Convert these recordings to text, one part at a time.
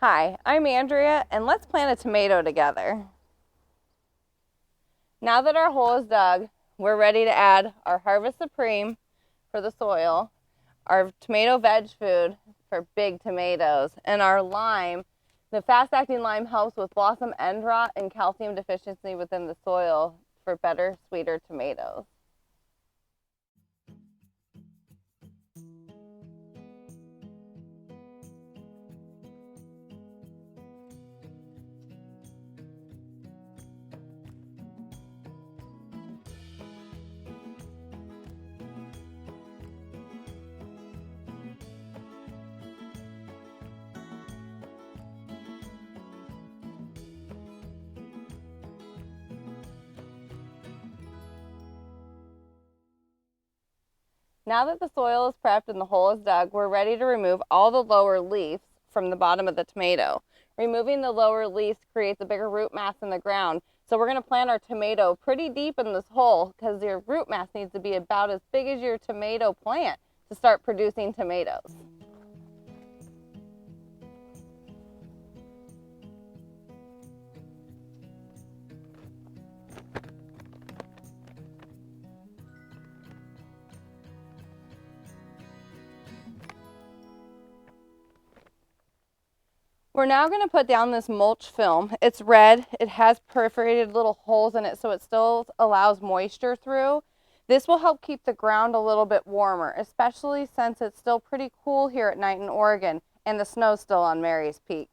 Hi, I'm Andrea, and let's plant a tomato together. Now that our hole is dug, we're ready to add our Harvest Supreme for the soil, our tomato veg food for big tomatoes, and our lime. The fast-acting lime helps with blossom end rot and calcium deficiency within the soil for better, sweeter tomatoes. Now that the soil is prepped and the hole is dug, we're ready to remove all the lower leaves from the bottom of the tomato. Removing the lower leaves creates a bigger root mass in the ground. So we're going to plant our tomato pretty deep in this hole because your root mass needs to be about as big as your tomato plant to start producing tomatoes. We're now going to put down this mulch film. It's red. It has perforated little holes in it so it still allows moisture through. This will help keep the ground a little bit warmer, especially since it's still pretty cool here at night in Oregon and the snow's still on Mary's Peak.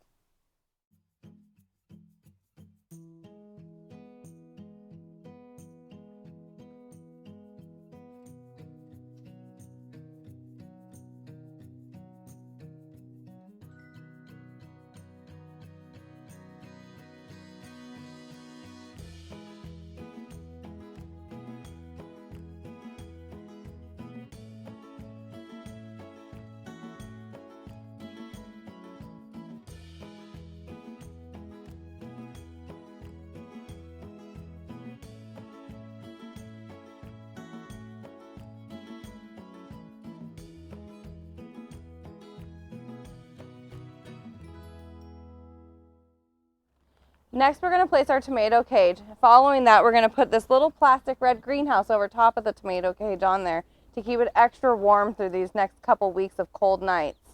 Next, we're going to place our tomato cage. Following that, we're going to put this little plastic red greenhouse over top of the tomato cage on there to keep it extra warm through these next couple weeks of cold nights.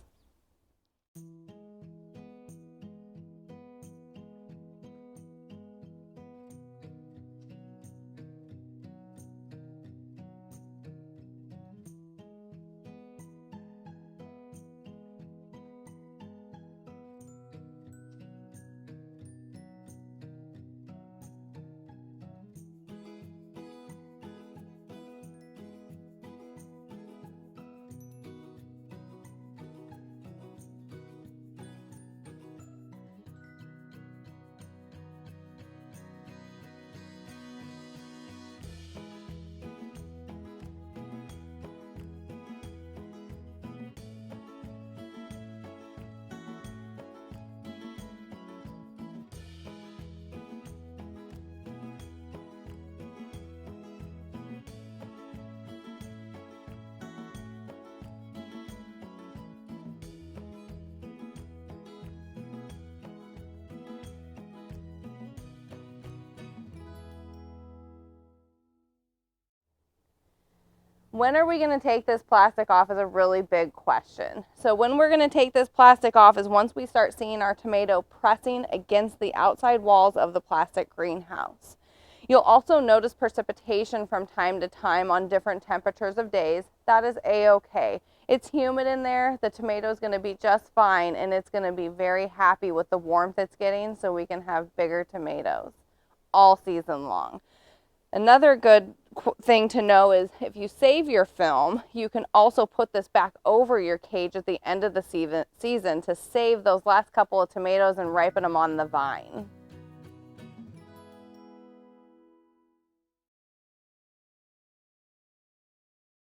When are we going to take this plastic off is a really big question. So when we're going to take this plastic off is once we start seeing our tomato pressing against the outside walls of the plastic greenhouse. You'll also notice precipitation from time to time on different temperatures of days. That is a-okay. It's humid in there. The tomato is going to be just fine, and it's going to be very happy with the warmth it's getting so we can have bigger tomatoes all season long. Another good thing to know is if you save your film, you can also put this back over your cage at the end of the season to save those last couple of tomatoes and ripen them on the vine.